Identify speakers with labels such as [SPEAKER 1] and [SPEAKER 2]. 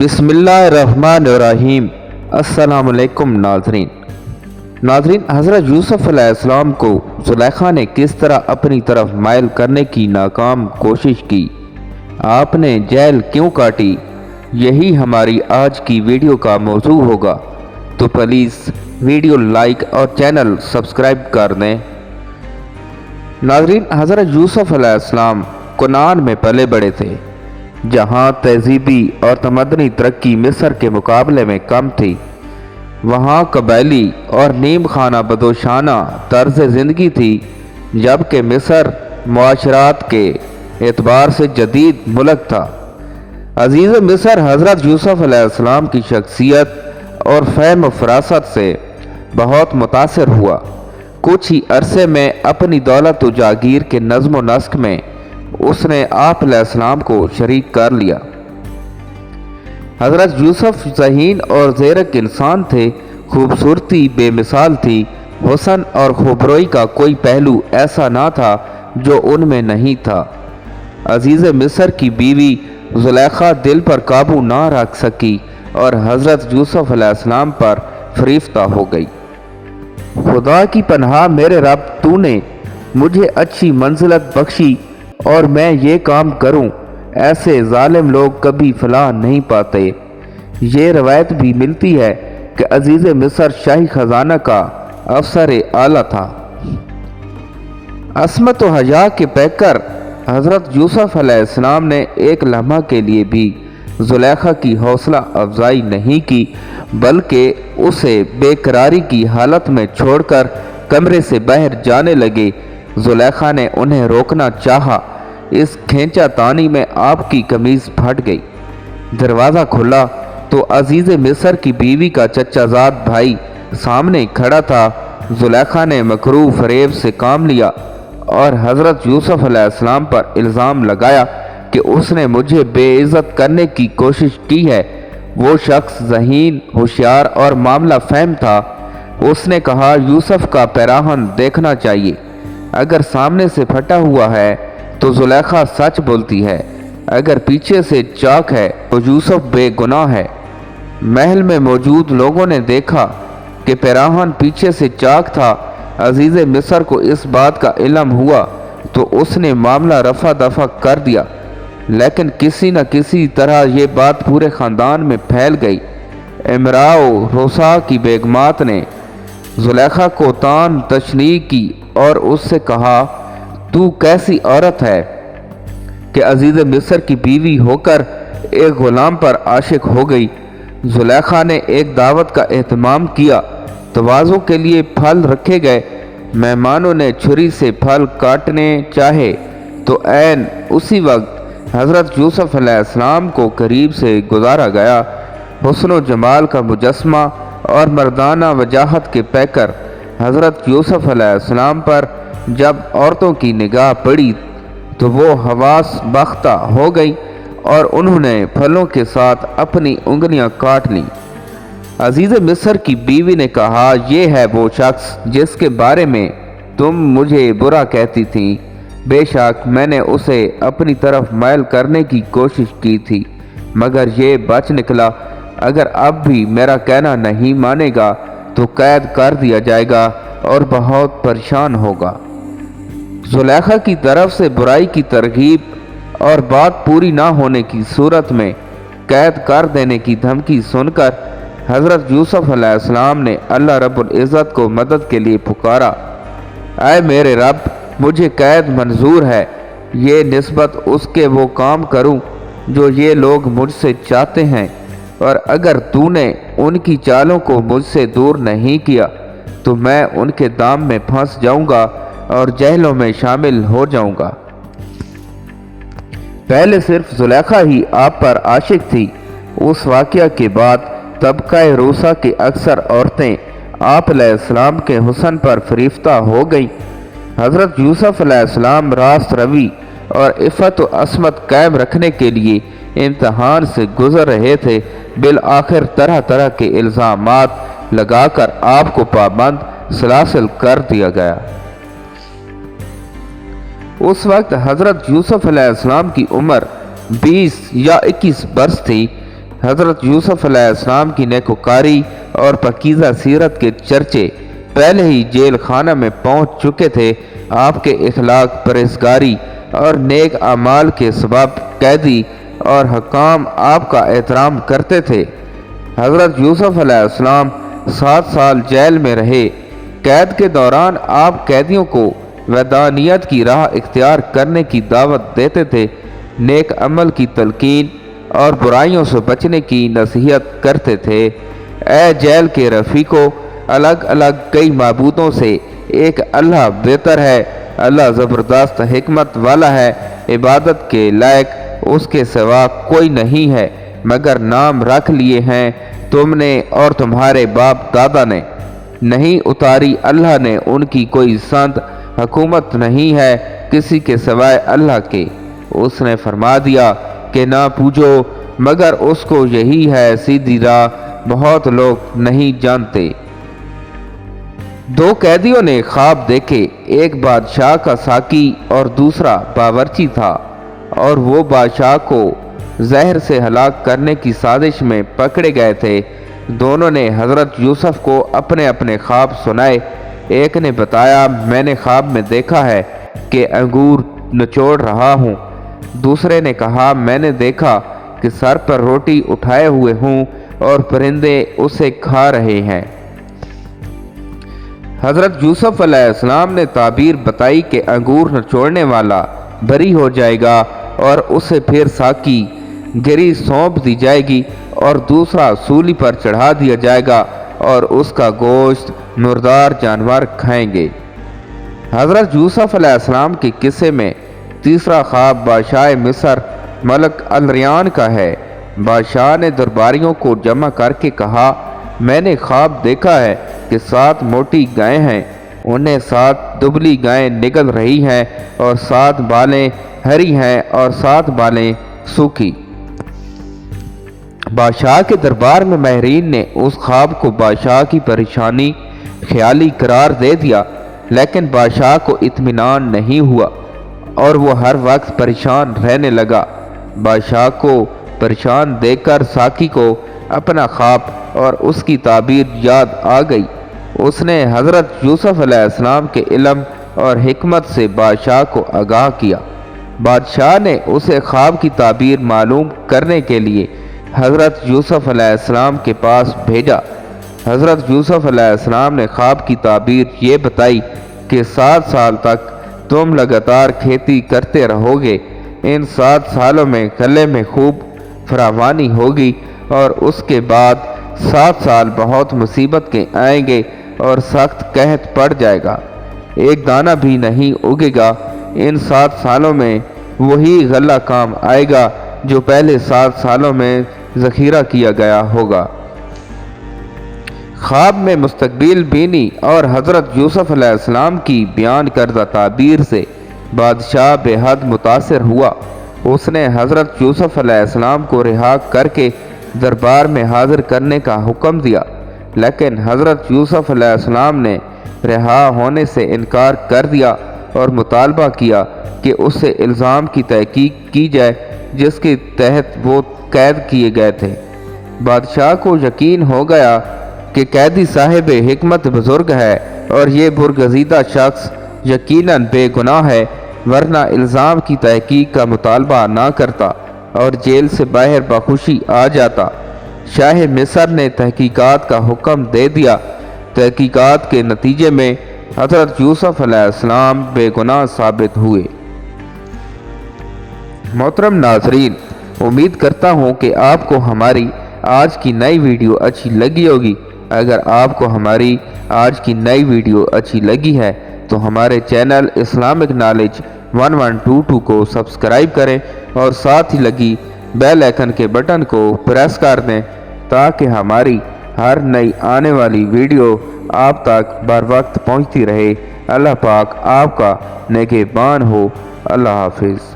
[SPEAKER 1] बिस्मिल्लाहिर्रहमानिर्रहीम। अस्सलाम वालेकुम नाज़रीन, हज़रत यूसुफ़ अलैहिस्सलाम को ज़ुलेखा ने किस तरह अपनी तरफ माइल करने की नाकाम कोशिश की, आपने जेल क्यों काटी, यही हमारी आज की वीडियो का मौजू होगा। तो प्लीज़ वीडियो लाइक और चैनल सब्सक्राइब कर दें। नाज़रीन, हज़रत यूसुफ़ अलैहिस्सलाम कनान में पले बड़े थे, जहाँ तहजीबी और तमदनी तरक्की मिस्र के मुकाबले में कम थी। वहाँ कबायली और नीम खाना बदोशाना तर्ज ज़िंदगी थी, जबकि मिस्र मुआशरात के एतबार से जदीद मुल्क था। अजीज़ मिस्र हज़रत यूसुफ़ अलैहिस्सलाम की शख्सियत और फ़हम फरासत से बहुत मुतासिर हुआ। कुछ ही अरसे में अपनी दौलत व जागीर के नज़्म व नस्क में उसने आप अलैहिस्सलाम को शरीक कर लिया। हज़रत यूसुफ़ ज़हीन और ज़ेरक इंसान थे, खूबसूरती बेमिसाल थी, हुस्न और खूबरोई का कोई पहलू ऐसा ना था जो उनमें नहीं था। अजीज़ मिस्र की बीवी ज़ुलेखा दिल पर काबू ना रख सकी और हज़रत यूसुफ़ अलैहिस्सलाम पर फरीफ्ता हो गई। खुदा की पनाह मेरे रब, तूने मुझे अच्छी मंजिलत बख्शी और मैं ये काम करूं, ऐसे जालिम लोग कभी फलाह नहीं पाते। ये रवायत भी मिलती है कि अजीज़ मिस्र शाही खजाना का अफसर आला था। असमत व हया के पैकर हज़रत यूसुफ़ अलैहिस्सलाम ने एक लम्हा के लिए भी ज़ुलेखा की हौसला अफजाई नहीं की, बल्कि उसे बेकरारी की हालत में छोड़कर कमरे से बाहर जाने लगे। ज़ुलेखा ने उन्हें रोकना चाहा, इस खींचा तानी में आपकी कमीज़ फट गई। दरवाज़ा खुला तो अजीज़ मिस्र की बीवी का चचाजाद भाई सामने खड़ा था। ज़ुलेखा ने मकरू फरेब से काम लिया और हज़रत यूसुफ़ अलैहिस्सलाम पर इल्ज़ाम लगाया कि उसने मुझे बेइज्जत करने की कोशिश की है। वो शख्स ज़हीन, होशियार और मामला फ़हम था। उसने कहा, यूसुफ़ का पैराहन देखना चाहिए, अगर सामने से फटा हुआ है तो ज़ुलेखा सच बोलती है, अगर पीछे से चाक है तो यूसुफ़ बेगुनाह है। महल में मौजूद लोगों ने देखा कि पैराहन पीछे से चाक था। अजीज़ मिस्र को इस बात का इल्म हुआ तो उसने मामला रफा दफा कर दिया, लेकिन किसी न किसी तरह ये बात पूरे ख़ानदान में फैल गई। इमराओ रोसा की बेगमात ने ज़ुलेखा को तान तशनी की और उससे कहा, तू कैसी औरत है कि अजीज़ मिस्र की बीवी होकर एक ग़ुलाम पर आशिक हो गई। ज़ुलेखा ने एक दावत का एहतमाम किया, तवाज़ो के लिए फल रखे गए। मेहमानों ने छुरी से फल काटने चाहे तो ऐन उसी वक्त हज़रत यूसुफ़ अलैहिस्सलाम को करीब से गुजारा गया। हुस्न व जमाल का मुजस्मा और मर्दाना वजाहत के पैकर हज़रत यूसुफ़ अलैहिस्सलाम पर जब औरतों की निगाह पड़ी तो वो हवास बख्ता हो गई और उन्होंने फलों के साथ अपनी उंगलियां काट लीं। अजीज़ मिस्र की बीवी ने कहा, ये है वो शख्स जिसके बारे में तुम मुझे बुरा कहती थी। बेशक मैंने उसे अपनी तरफ माइल करने की कोशिश की थी, मगर ये बच निकला। अगर अब भी मेरा कहना नहीं मानेगा तो कैद कर दिया जाएगा और बहुत परेशान होगा। ज़ुलेखा की तरफ से बुराई की तरगीब और बात पूरी ना होने की सूरत में कैद कर देने की धमकी सुनकर हज़रत यूसुफ़ अलैहिस्सलाम ने अल्लाह रब्बुल इज़्ज़त को मदद के लिए पुकारा। ऐ मेरे रब, मुझे कैद मंजूर है, ये निस्बत उसके वो काम करूं जो ये लोग मुझसे चाहते हैं, और अगर तूने उनकी चालों को मुझसे दूर नहीं किया तो मैं उनके दाम में फंस जाऊंगा और जहलों में शामिल हो जाऊंगा। पहले सिर्फ ज़ुलेखा ही आप पर आशिक थी। उस वाक़या के बाद तबका रोसा की अक्सर औरतें आप अलैहिस्सलाम के हुस्न पर फरीफ्ता हो गईं। हज़रत यूसुफ़ अलैहिस्सलाम रास्त रवी और इफ़्फ़त व असमत कायम रखने के लिए इम्तहान से गुज़र रहे थे। बिल आखिर तरह तरह के इल्ज़ामात लगाकर आपको पाबंद सलासिल कर दिया गया। उस वक्त हज़रत यूसुफ़ अलैहिस्सलाम की उम्र 20 या 21 बरस थी। حضرت یوسف علیہ السلام کی نیکوکاری اور پاکیزہ سیرت کے چرچے پہلے ہی جیل خانہ میں پہنچ چکے تھے۔ آپ کے اخلاق، پرہیزگاری اور نیک اعمال کے سبب قیدی اور حکام آپ کا احترام کرتے تھے۔ حضرت یوسف علیہ السلام 7 سال جیل میں رہے۔ قید کے دوران آپ قیدیوں کو وحدانیت کی راہ اختیار کرنے کی دعوت دیتے تھے، نیک عمل کی تلقین اور برائیوں سے بچنے کی نصیحت کرتے تھے۔ اے جیل کے رفیقو، الگ الگ کئی معبودوں سے ایک اللہ بہتر ہے۔ اللہ زبردست حکمت والا ہے، عبادت کے لائق اس کے سوا کوئی نہیں ہے، مگر نام رکھ لیے ہیں تم نے اور تمہارے باپ دادا نے، نہیں اتاری اللہ نے ان کی کوئی سند، حکومت نہیں ہے کسی کے سوائے اللہ کے۔ اس نے فرما دیا کہ نہ پوجو مگر اس کو، یہی ہے سیدھی راہ، بہت لوگ نہیں جانتے۔ 2 قیدیوں نے خواب دیکھے، ایک بادشاہ کا ساقی اور دوسرا باورچی تھا، اور وہ بادشاہ کو زہر سے ہلاک کرنے کی سازش میں پکڑے گئے تھے۔ دونوں نے حضرت یوسف کو اپنے اپنے خواب سنائے۔ ایک نے بتایا، میں نے خواب میں دیکھا ہے کہ انگور نچوڑ رہا ہوں۔ دوسرے نے کہا، میں نے دیکھا کہ سر پر روٹی اٹھائے ہوئے ہوں اور پرندے اسے کھا رہے ہیں۔ حضرت یوسف علیہ السلام نے تعبیر بتائی کہ انگور نچوڑنے والا بری ہو جائے گا اور اسے پھر ساقی گری سونپ دی جائے گی، اور دوسرا سولی پر چڑھا دیا جائے گا اور اس کا گوشت مردار جانور کھائیں گے۔ حضرت یوسف علیہ السلام کے قصے میں تیسرا خواب بادشاہ مصر ملک الریان کا ہے۔ بادشاہ نے درباریوں کو جمع کر کے کہا، میں نے خواب دیکھا ہے کہ 7 موٹی گائیں ہیں، انہیں 7 دبلی گائیں نگل رہی ہیں، اور 7 بالیں ہری ہیں اور 7 بالیں سوکھی۔ بادشاہ کے دربار میں ماہرین نے اس خواب کو بادشاہ کی پریشانی خیالی قرار دے دیا، لیکن بادشاہ کو اطمینان نہیں ہوا اور وہ ہر وقت پریشان رہنے لگا۔ بادشاہ کو پریشان دیکھ کر ساقی کو اپنا خواب اور اس کی تعبیر یاد آ گئی۔ اس نے حضرت یوسف علیہ السلام کے علم اور حکمت سے بادشاہ کو آگاہ کیا۔ بادشاہ نے اسے خواب کی تعبیر معلوم کرنے کے لیے حضرت یوسف علیہ السلام کے پاس بھیجا۔ حضرت یوسف علیہ السلام نے خواب کی تعبیر یہ بتائی کہ 7 سال تک تم لگاتار کھیتی کرتے رہو گے۔ ان 7 سالوں میں غلے میں خوب فراوانی ہوگی، اور اس کے بعد 7 سال بہت مصیبت کے آئیں گے اور سخت قحط پڑ جائے گا، ایک دانہ بھی نہیں اگے گا۔ ان 7 سالوں میں وہی غلہ کام آئے گا جو پہلے 7 سالوں میں ذخیرہ کیا گیا ہوگا۔ خواب میں مستقبل بینی اور حضرت یوسف علیہ السلام کی بیان کردہ تعبیر سے بادشاہ بے حد متاثر ہوا۔ اس نے حضرت یوسف علیہ السلام کو رہا کر کے دربار میں حاضر کرنے کا حکم دیا، لیکن حضرت یوسف علیہ السلام نے رہا ہونے سے انکار کر دیا اور مطالبہ کیا کہ اس سے الزام کی تحقیق کی جائے جس کے تحت وہ قید کیے گئے تھے۔ بادشاہ کو یقین ہو گیا کہ قیدی صاحب حکمت بزرگ ہے اور یہ برگزیدہ شخص یقیناً بے گناہ ہے، ورنہ الزام کی تحقیق کا مطالبہ نہ کرتا اور جیل سے باہر بخوشی آ جاتا۔ شاہ مصر نے تحقیقات کا حکم دے دیا۔ تحقیقات کے نتیجے میں حضرت یوسف علیہ السلام بے گناہ ثابت ہوئے۔ محترم ناظرین، امید کرتا ہوں کہ آپ کو ہماری آج کی نئی ویڈیو اچھی لگی ہوگی۔ اگر آپ کو ہماری آج کی نئی ویڈیو اچھی لگی ہے تو ہمارے چینل اسلامک نالج 1122 کو سبسکرائب کریں اور ساتھ ہی لگی بیل آئیکن کے بٹن کو پریس کر دیں تاکہ ہماری ہر نئی آنے والی ویڈیو آپ تک بر وقت پہنچتی رہے۔ اللہ پاک آپ کا نگہبان ہو۔ اللہ حافظ۔